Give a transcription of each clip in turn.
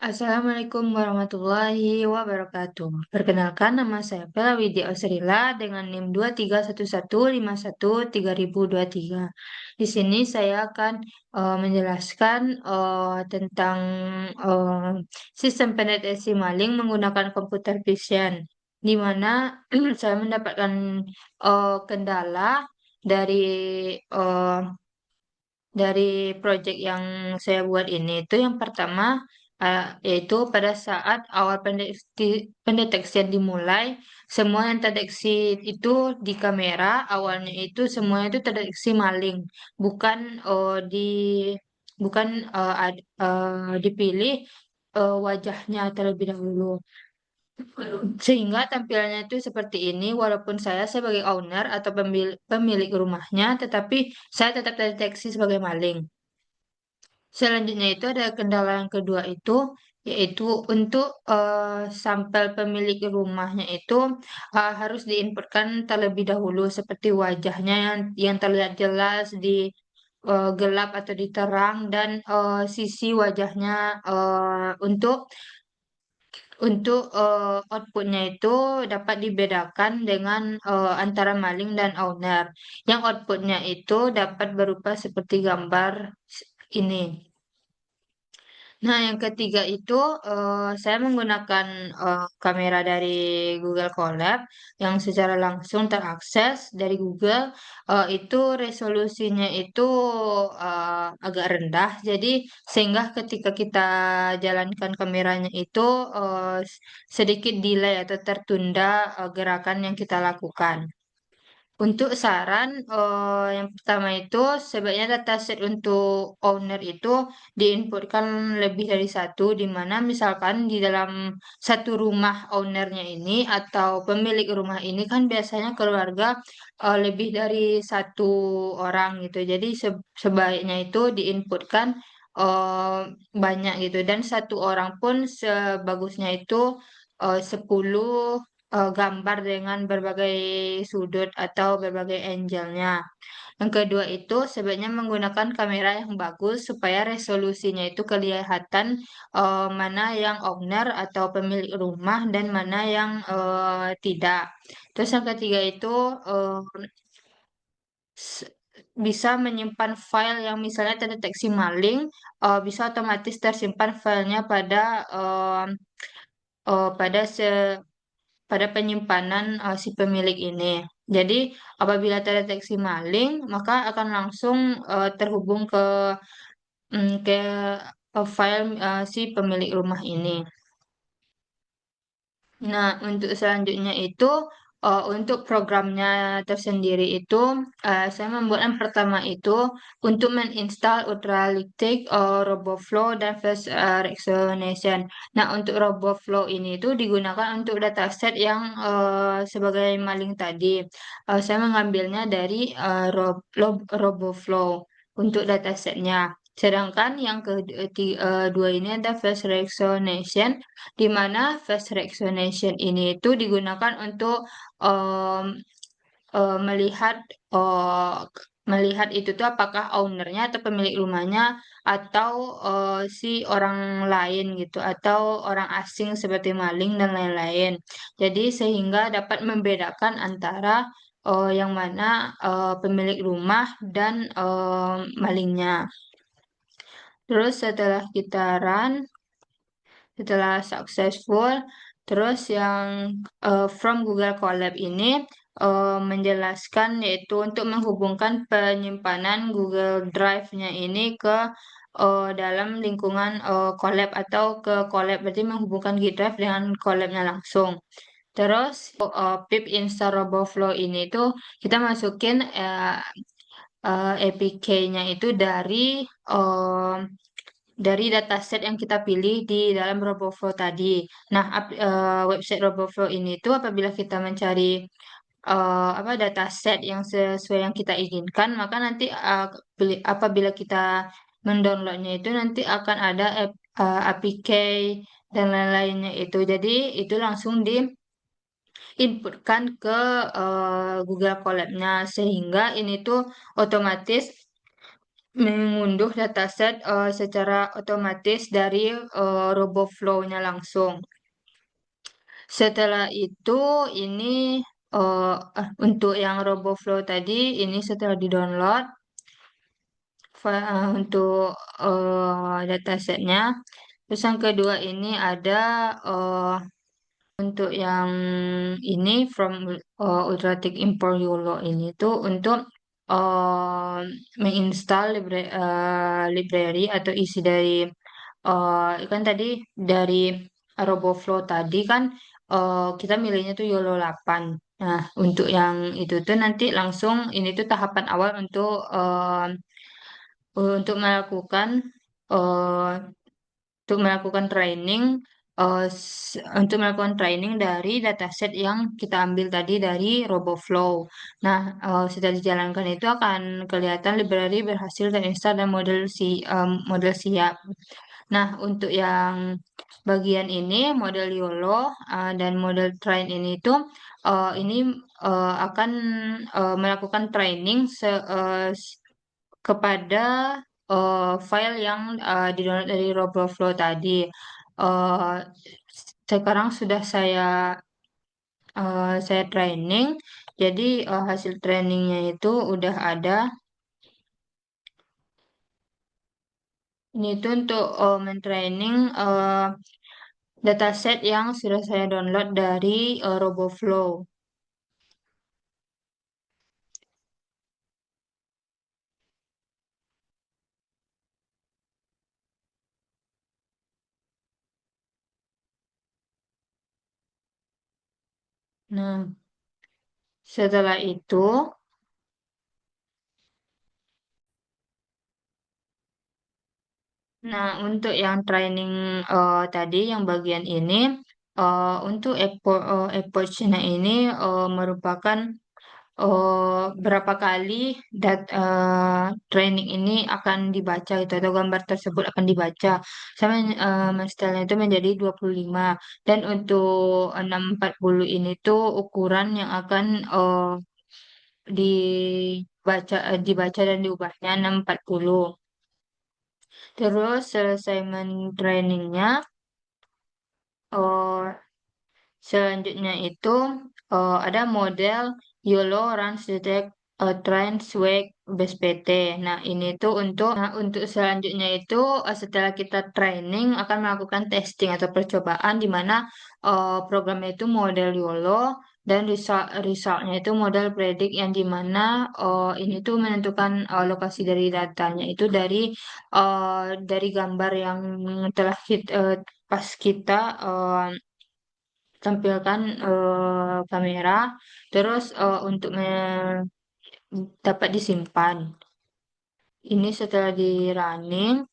Assalamualaikum warahmatullahi wabarakatuh. Perkenalkan, nama saya Bella Widya Ausrila dengan NIM 2311513023. Di sini saya akan menjelaskan tentang eh, sistem pendeteksi maling menggunakan computer vision, di mana saya mendapatkan kendala dari eh, project yang saya buat ini. Itu yang pertama, yaitu pada saat awal pendeteksian dimulai, semua yang terdeteksi itu di kamera awalnya itu semuanya itu terdeteksi maling, bukan bukan dipilih wajahnya terlebih dahulu. Sehingga tampilannya itu seperti ini, walaupun saya sebagai owner atau pemilik rumahnya, tetapi saya tetap terdeteksi sebagai maling. Selanjutnya itu ada kendala yang kedua itu, yaitu untuk sampel pemilik rumahnya itu harus diinputkan terlebih dahulu, seperti wajahnya yang terlihat jelas di gelap atau diterang, dan sisi wajahnya untuk outputnya itu dapat dibedakan dengan antara maling dan owner. Yang outputnya itu dapat berupa seperti gambar ini. Nah, yang ketiga itu saya menggunakan kamera dari Google Colab yang secara langsung terakses dari Google. Itu resolusinya itu agak rendah, jadi sehingga ketika kita jalankan kameranya itu sedikit delay atau tertunda gerakan yang kita lakukan. Untuk saran, yang pertama itu sebaiknya dataset untuk owner itu diinputkan lebih dari satu, di mana misalkan di dalam satu rumah ownernya ini atau pemilik rumah ini kan biasanya keluarga lebih dari satu orang gitu. Jadi sebaiknya itu diinputkan eh, banyak gitu, dan satu orang pun sebagusnya itu 10 gambar dengan berbagai sudut atau berbagai angle-nya. Yang kedua itu sebaiknya menggunakan kamera yang bagus supaya resolusinya itu kelihatan mana yang owner atau pemilik rumah dan mana yang tidak. Terus yang ketiga itu eh, s- bisa menyimpan file yang misalnya terdeteksi maling, bisa otomatis tersimpan filenya pada eh, eh, pada se- pada penyimpanan si pemilik ini. Jadi, apabila terdeteksi maling, maka akan langsung terhubung ke file si pemilik rumah ini. Nah, untuk selanjutnya itu, untuk programnya tersendiri itu, saya membuat yang pertama itu untuk menginstal Ultralytic, RoboFlow, dan Face Recognition. Nah, untuk RoboFlow ini itu digunakan untuk dataset yang sebagai maling tadi. Saya mengambilnya dari RoboFlow untuk datasetnya. Sedangkan yang kedua ini ada face recognition, di mana face recognition ini itu digunakan untuk em, melihat eh, melihat itu tuh apakah ownernya atau pemilik rumahnya atau si orang lain gitu, atau orang asing seperti maling dan lain-lain. Jadi sehingga dapat membedakan antara yang mana pemilik rumah dan malingnya. Terus setelah successful, terus yang from Google Colab ini menjelaskan, yaitu untuk menghubungkan penyimpanan Google Drive-nya ini ke dalam lingkungan Colab atau ke Colab, berarti menghubunggan G Drive dengan Colab-nya langsung. Terus pip install RoboFlow ini tuh kita masukin APK-nya itu dari dataset yang kita pilih di dalam RoboFlow tadi. Nah, website RoboFlow ini tuh apabila kita mencari apa dataset yang sesuai yang kita inginkan, maka nanti apabila kita mendownloadnya itu nanti akan ada APK dan lain-lainnya itu. Jadi itu langsung diinputkan ke Google Colab-nya, sehingga ini tuh otomatis mengunduh dataset secara otomatis dari RoboFlow-nya langsung. Setelah itu ini untuk yang RoboFlow tadi ini setelah di-download untuk datasetnya. Terus yang kedua ini ada eh, untuk yang ini from Ultratik Import YOLO ini tuh untuk eh, menginstal library atau isi dari kan tadi dari RoboFlow tadi kan kita milihnya tuh YOLO 8. Nah, untuk yang itu tuh nanti langsung ini tuh tahapan awal eh, untuk melakukan training untuk melakukan training dari dataset yang kita ambil tadi dari RoboFlow. Nah, setelah dijalankan itu akan kelihatan library berhasil terinstall dan model siap. Nah, untuk yang bagian ini model YOLO dan model train ini tuh ini akan melakukan training kepada file yang di-download dari RoboFlow tadi. Eh, Sekarang sudah saya training, jadi hasil trainingnya itu udah ada. Ini tuh untuk mentraining dataset yang sudah saya download dari RoboFlow. Nah, setelah itu, nah untuk yang training tadi, yang bagian ini, untuk approach-nya ini merupakan berapa kali training ini akan dibaca gitu atau gambar tersebut akan dibaca sama stylenya itu menjadi 25 dan untuk 640 ini tuh ukuran yang akan dibaca dan diubahnya 640. Terus selesai men-trainingnya, eh, selanjutnya itu ada model YOLO Runs Detect Train Swag Base PT. Nah, ini tuh untuk selanjutnya itu setelah kita training akan melakukan testing atau percobaan di mana programnya itu model YOLO dan resultnya itu model predik yang di mana ini tuh menentukan lokasi dari datanya itu dari gambar yang telah pas kita tampilkan kamera, terus untuk dapat disimpan. Ini setelah di running,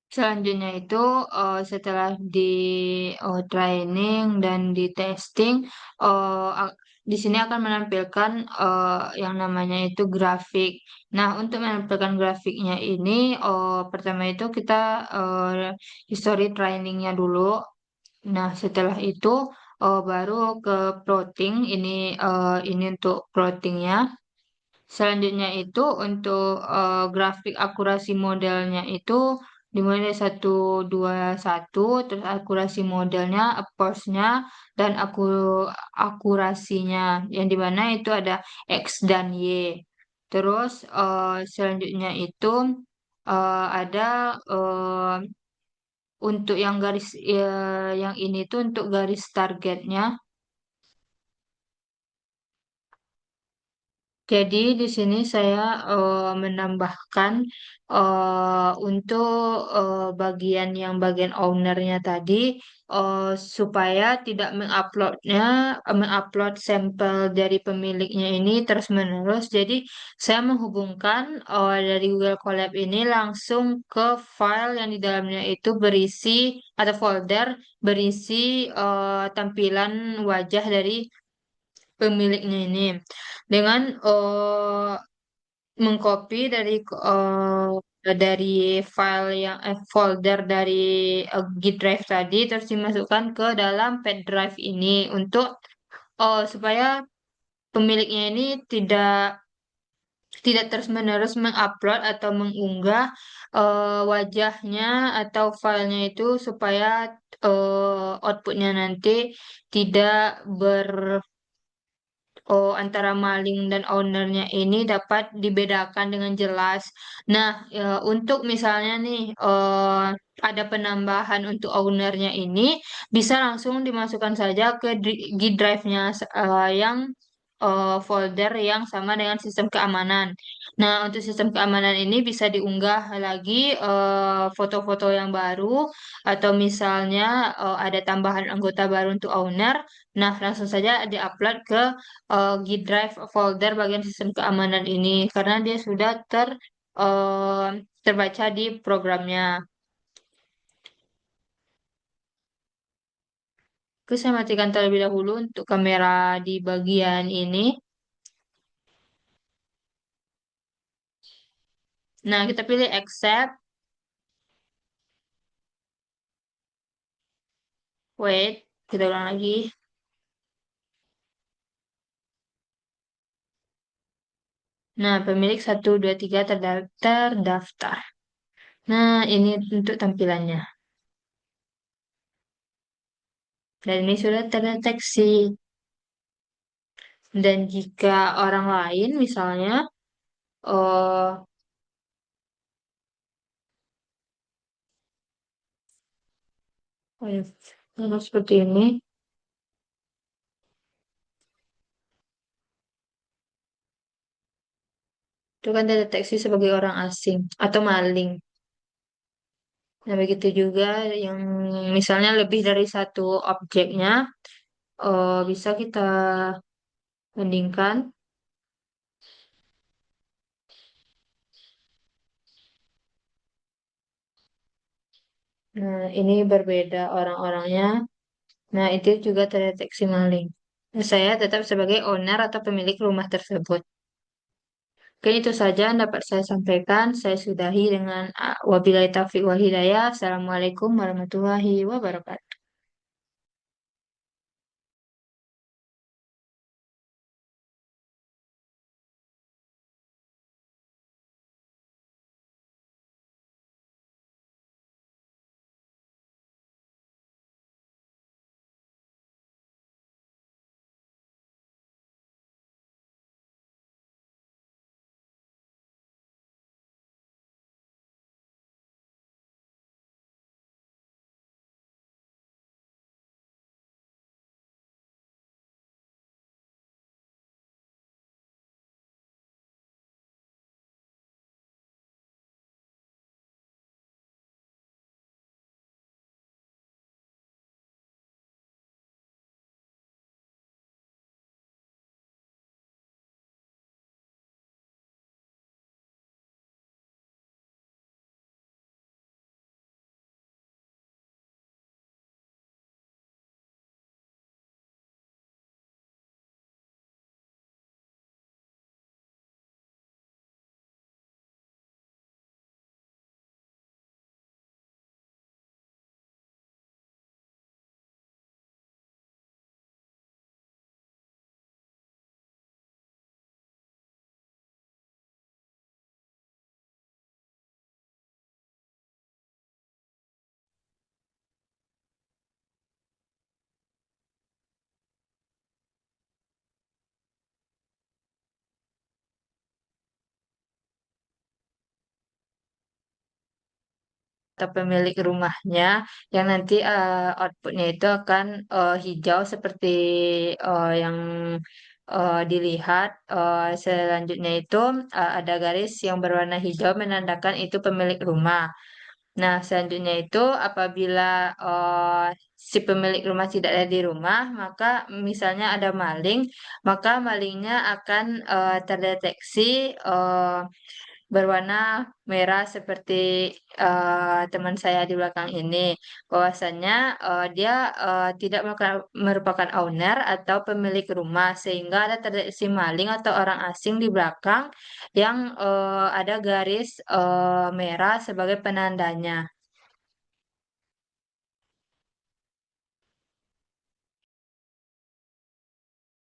selanjutnya itu setelah di training dan di testing, di sini akan menampilkan yang namanya itu grafik. Nah, untuk menampilkan grafiknya ini, pertama itu kita history trainingnya dulu. Nah, setelah itu baru ke plotting. Ini untuk plottingnya. Selanjutnya itu untuk grafik akurasi modelnya itu dimulai dari 121, terus akurasi modelnya, approach-nya, dan akurasinya, yang dimana itu ada X dan Y. Terus selanjutnya itu ada untuk yang garis yang ini tuh untuk garis targetnya. Jadi di sini saya menambahkan untuk bagian ownernya tadi supaya tidak mengupload sampel dari pemiliknya ini terus-menerus. Jadi saya menghubungkan dari Google Colab ini langsung ke file yang di dalamnya itu berisi atau folder berisi tampilan wajah dari pemiliknya ini dengan mengcopy dari file folder dari Git Drive tadi terus dimasukkan ke dalam pad drive ini untuk supaya pemiliknya ini tidak terus-menerus mengupload atau mengunggah wajahnya atau filenya itu supaya outputnya nanti tidak ber antara maling dan ownernya ini dapat dibedakan dengan jelas. Nah, untuk misalnya nih ada penambahan untuk ownernya ini bisa langsung dimasukkan saja ke G drive-nya yang folder yang sama dengan sistem keamanan. Nah, untuk sistem keamanan ini bisa diunggah lagi foto-foto yang baru atau misalnya ada tambahan anggota baru untuk owner. Nah, langsung saja diupload ke G Drive folder bagian sistem keamanan ini karena dia sudah eh, terbaca di programnya. Oke, saya matikan terlebih dahulu untuk kamera di bagian ini. Nah, kita pilih accept. Wait, kita ulang lagi. Nah, pemilik 123 terdaftar. Nah, ini untuk tampilannya. Dan ini sudah terdeteksi. Dan jika orang lain misalnya eh oh ya, seperti ini. Itu kan terdeteksi sebagai orang asing atau maling. Nah, begitu juga yang misalnya lebih dari satu objeknya, bisa kita bandingkan. Nah, ini berbeda orang-orangnya. Nah, itu juga terdeteksi maling. Nah, saya tetap sebagai owner atau pemilik rumah tersebut. Oke, itu saja yang dapat saya sampaikan. Saya sudahi dengan wabillahi taufiq wal hidayah. Assalamualaikum warahmatullahi wabarakatuh. Atau pemilik rumahnya yang nanti outputnya itu akan hijau seperti yang dilihat. Selanjutnya itu ada garis yang berwarna hijau menandakan itu pemilik rumah. Nah, selanjutnya itu apabila si pemilik rumah tidak ada di rumah, maka misalnya ada maling, maka malingnya akan terdeteksi berwarna merah seperti teman saya di belakang ini. Bahwasannya dia tidak merupakan owner atau pemilik rumah sehingga ada terdeteksi maling atau orang asing di belakang yang ada garis merah sebagai penandanya.